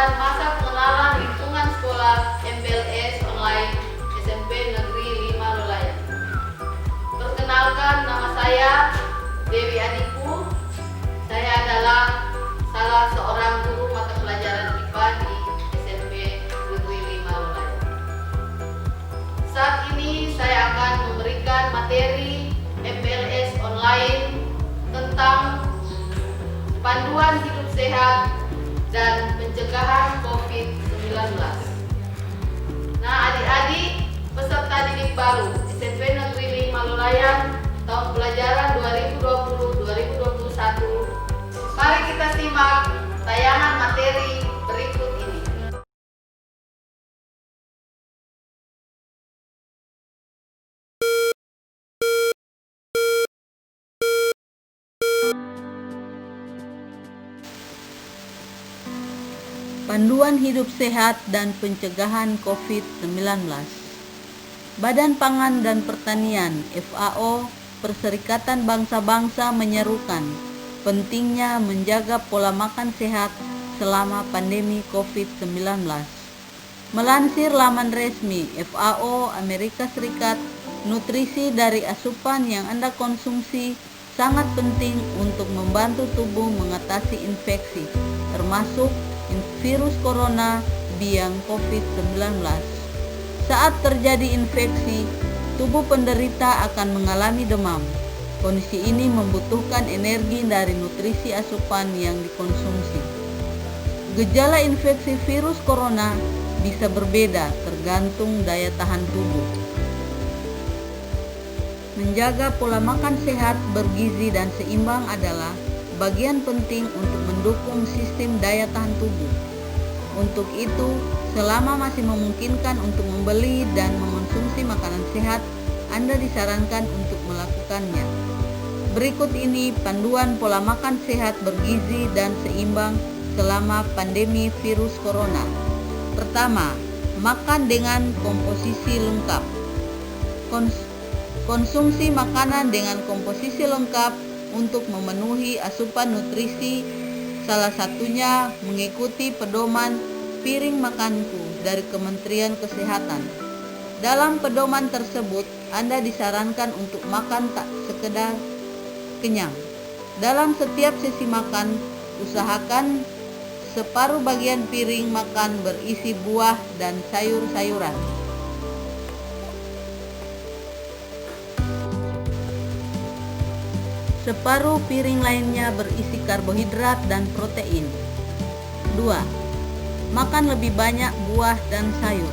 kegiatan masa pengenalan lingkungan sekolah MPLS online SMP Negeri 5 Lolayan. Perkenalkan, nama saya Dewi Adiku. Saya adalah salah seorang guru mata pelajaran IPA di SMP Negeri 5 Lolayan. Saat ini saya akan memberikan materi MPLS online tentang panduan hidup sehat dan pencegahan COVID-19. Nah, adik-adik peserta didik baru SMP Negeri 5 Lolayan tahun pelajaran 2020-2021, mari kita simak tayangan materi berikut ini. Panduan Hidup Sehat dan Pencegahan COVID-19. Badan Pangan dan Pertanian (FAO), Perserikatan Bangsa-Bangsa menyerukan pentingnya menjaga pola makan sehat selama pandemi COVID-19. Melansir laman resmi FAO Amerika Serikat, nutrisi dari asupan yang Anda konsumsi sangat penting untuk membantu tubuh mengatasi infeksi, termasuk virus corona biang COVID-19. Saat terjadi infeksi, tubuh penderita akan mengalami demam. Kondisi ini membutuhkan energi dari nutrisi asupan yang dikonsumsi. Gejala infeksi virus corona bisa berbeda tergantung daya tahan tubuh. Menjaga pola makan sehat, bergizi, dan seimbang adalah bagian penting untuk mendukung sistem daya tahan tubuh. Untuk itu, selama masih memungkinkan untuk membeli dan mengonsumsi makanan sehat, Anda disarankan untuk melakukannya. Berikut ini panduan pola makan sehat, bergizi, dan seimbang selama pandemi virus corona. Pertama, makan dengan komposisi lengkap. Konsumsi makanan dengan komposisi lengkap untuk memenuhi asupan nutrisi, salah satunya mengikuti pedoman piring makanku dari Kementerian Kesehatan. Dalam pedoman tersebut, Anda disarankan untuk makan tak sekedar kenyang. Dalam setiap sesi makan, usahakan separuh bagian piring makan berisi buah dan sayur-sayuran. Separuh piring lainnya berisi karbohidrat dan protein. 2. Makan lebih banyak buah dan sayur.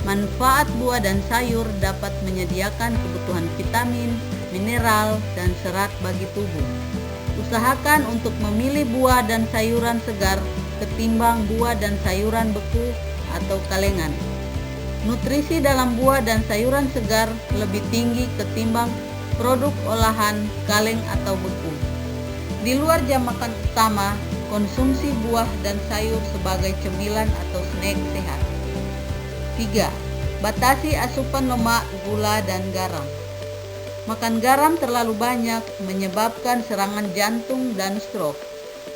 Manfaat buah dan sayur dapat menyediakan kebutuhan vitamin, mineral, dan serat bagi tubuh. Usahakan untuk memilih buah dan sayuran segar ketimbang buah dan sayuran beku atau kalengan. Nutrisi dalam buah dan sayuran segar lebih tinggi ketimbang produk olahan, kaleng, atau beku. Di luar jam makan utama, konsumsi buah dan sayur sebagai cemilan atau snack sehat. 3. Batasi asupan lemak, gula, dan garam. Makan garam terlalu banyak menyebabkan serangan jantung dan stroke,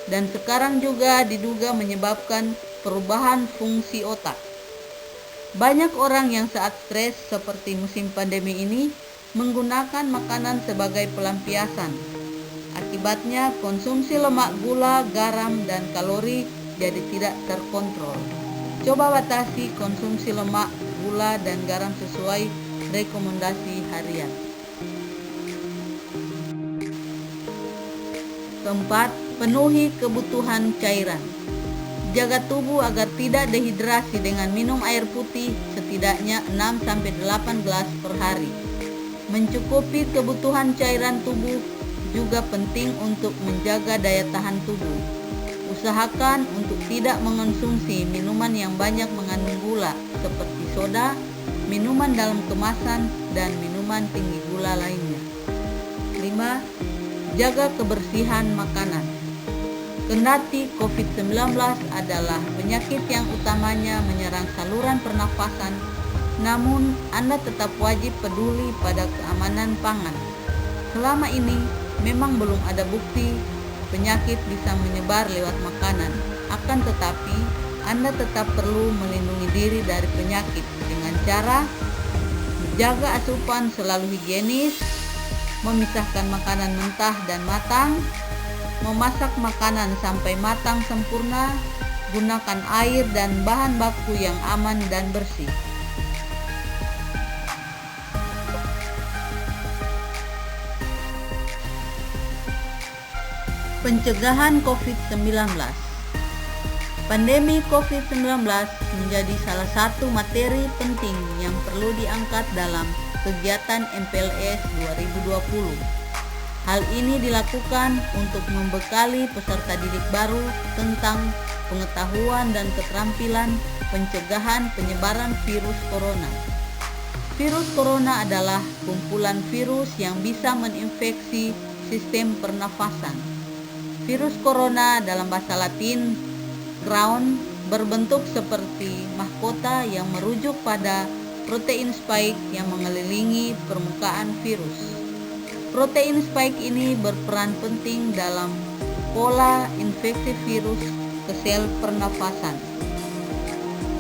dan sekarang juga diduga menyebabkan perubahan fungsi otak. Banyak orang yang saat stres seperti musim pandemi ini menggunakan makanan sebagai pelampiasan. Akibatnya konsumsi lemak, gula, garam, dan kalori jadi tidak terkontrol. Coba batasi konsumsi lemak, gula, dan garam sesuai rekomendasi harian. 4. Penuhi kebutuhan cairan. Jaga tubuh agar tidak dehidrasi dengan minum air putih setidaknya 6-8 gelas per hari. Mencukupi kebutuhan cairan tubuh juga penting untuk menjaga daya tahan tubuh. Usahakan untuk tidak mengonsumsi minuman yang banyak mengandung gula seperti soda, minuman dalam kemasan, dan minuman tinggi gula lainnya. 5. Jaga kebersihan makanan. Kendati COVID-19 adalah penyakit yang utamanya menyerang saluran pernafasan, namun Anda tetap wajib peduli pada keamanan pangan. Selama ini memang belum ada bukti penyakit bisa menyebar lewat makanan. Akan tetapi Anda tetap perlu melindungi diri dari penyakit dengan cara menjaga asupan selalu higienis, memisahkan makanan mentah dan matang, memasak makanan sampai matang sempurna, gunakan air dan bahan baku yang aman dan bersih. Pencegahan COVID-19. Pandemi COVID-19 menjadi salah satu materi penting yang perlu diangkat dalam kegiatan MPLS 2020. Hal ini dilakukan untuk membekali peserta didik baru tentang pengetahuan dan keterampilan pencegahan penyebaran virus corona. Virus corona adalah kumpulan virus yang bisa menginfeksi sistem pernafasan. Virus corona dalam bahasa Latin crown berbentuk seperti mahkota yang merujuk pada protein spike yang mengelilingi permukaan virus. Protein spike ini berperan penting dalam pola infeksi virus ke sel pernafasan.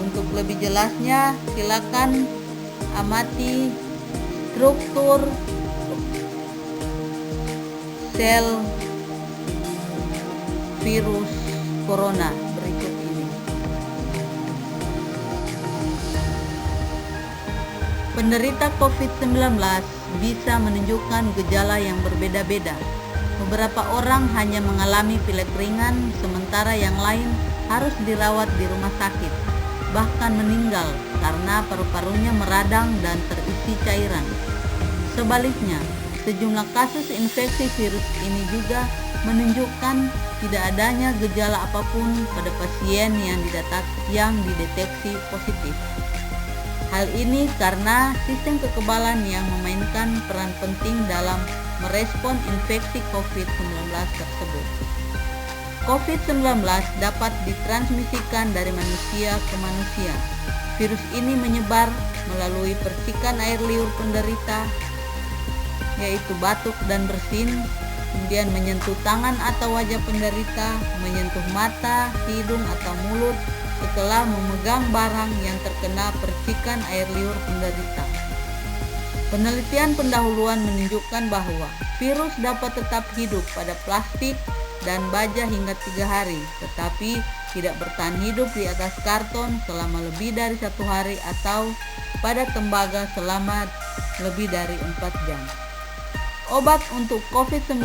Untuk lebih jelasnya, silakan amati struktur sel virus corona berikut ini. Penderita COVID-19 bisa menunjukkan gejala yang berbeda-beda. Beberapa orang hanya mengalami pilek ringan, sementara yang lain harus dirawat di rumah sakit, bahkan meninggal karena paru-parunya meradang dan terisi cairan. Sebaliknya, sejumlah kasus infeksi virus ini juga menunjukkan tidak adanya gejala apapun pada pasien yang dideteksi positif. Hal ini karena sistem kekebalan yang memainkan peran penting dalam merespon infeksi COVID-19 tersebut. COVID-19 dapat ditransmisikan dari manusia ke manusia. Virus ini menyebar melalui percikan air liur penderita, yaitu batuk dan bersin, kemudian menyentuh tangan atau wajah penderita, menyentuh mata, hidung atau mulut setelah memegang barang yang terkena percikan air liur penderita. Penelitian pendahuluan menunjukkan bahwa virus dapat tetap hidup pada plastik dan baja hingga 3 hari, tetapi tidak bertahan hidup di atas karton selama lebih dari 1 hari atau pada tembaga selama lebih dari 4 jam. Obat untuk COVID-19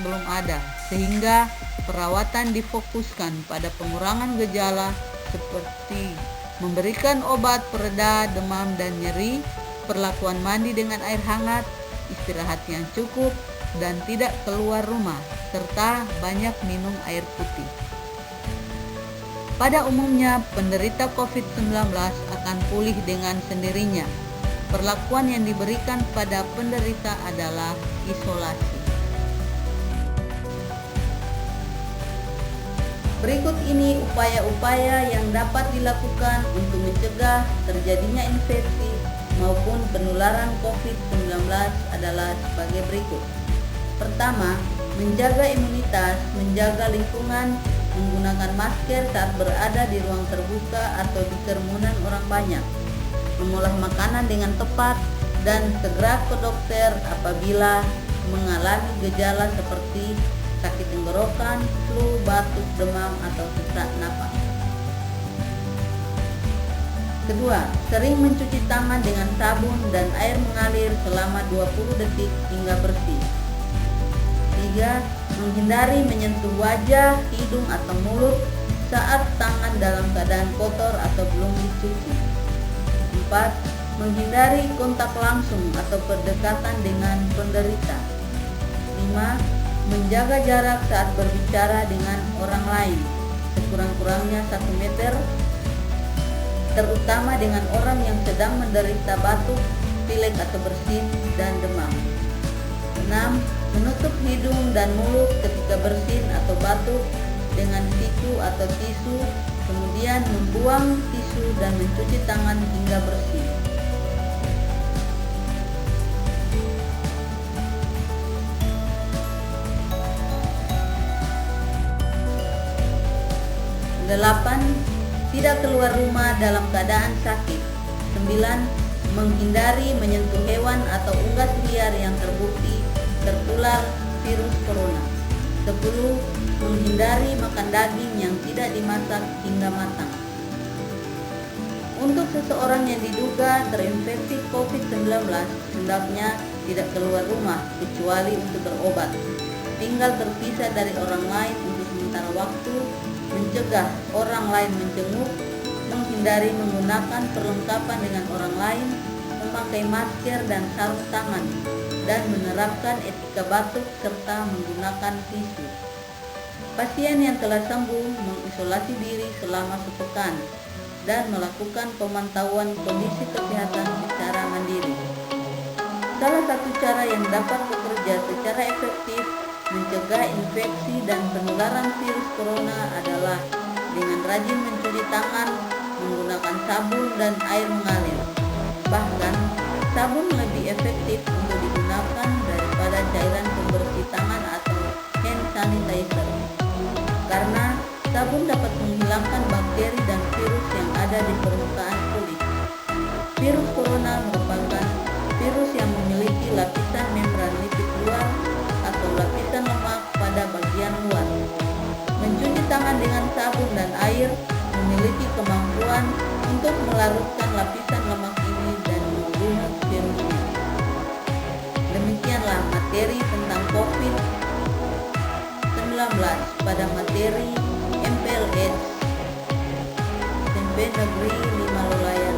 belum ada, sehingga perawatan difokuskan pada pengurangan gejala seperti memberikan obat pereda demam dan nyeri, perlakuan mandi dengan air hangat, istirahat yang cukup, dan tidak keluar rumah, serta banyak minum air putih. Pada umumnya, penderita COVID-19 akan pulih dengan sendirinya. Perlakuan yang diberikan pada penderita adalah isolasi. Berikut ini upaya-upaya yang dapat dilakukan untuk mencegah terjadinya infeksi maupun penularan COVID-19 adalah sebagai berikut. Pertama, menjaga imunitas, menjaga lingkungan, menggunakan masker saat berada di ruang terbuka atau di kerumunan orang banyak, mengolah makanan dengan tepat, dan segera ke dokter apabila mengalami gejala seperti sakit tenggorokan, flu, batuk, demam, atau sesak napas. Kedua, sering mencuci tangan dengan sabun dan air mengalir selama 20 detik hingga bersih. 3. Menghindari menyentuh wajah, hidung, atau mulut saat tangan dalam keadaan kotor atau belum dicuci. 4. Menghindari kontak langsung atau berdekatan dengan penderita. 5. Menjaga jarak saat berbicara dengan orang lain, sekurang-kurangnya 1 meter, terutama dengan orang yang sedang menderita batuk, pilek atau bersin, dan demam. 6. Menutup hidung dan mulut ketika bersin atau batuk dengan siku atau tisu, kemudian membuang tisu dan mencuci tangan hingga bersih. 8. Tidak keluar rumah dalam keadaan sakit. 9. Menghindari menyentuh hewan atau unggas liar yang terbukti tertular virus corona. 10. Menghindari makan daging yang tidak dimasak hingga matang. Untuk seseorang yang diduga terinfeksi COVID-19, hendaknya tidak keluar rumah kecuali untuk berobat, tinggal terpisah dari orang lain untuk sementara waktu, mencegah orang lain menjenguk, menghindari menggunakan perlengkapan dengan orang lain, memakai masker dan sarung tangan, dan menerapkan etika batuk serta menggunakan tisu. Pasien yang telah sembuh mengisolasi diri selama sepekan dan melakukan pemantauan kondisi kesehatan secara mandiri. Salah satu cara yang dapat bekerja secara efektif mencegah infeksi dan penularan virus corona adalah dengan rajin mencuci tangan menggunakan sabun dan air mengalir. Bahkan, sabun lebih efektif untuk digunakan daripada cairan pembersih tangan atau hand sanitizer. Karena sabun dapat menghilangkan bakteri dan virus yang ada di permukaan kulit. Virus corona merupakan virus yang memiliki lapisan membran lipid luar atau lapisan lemak pada bagian luar. Mencuci tangan dengan sabun dan air memiliki kemampuan untuk melarutkan lapisan lemak ini dan membunuh virusnya. Demikianlah materi tentang COVID-19 pada materi MPLS SMP Negeri 5 Lolayan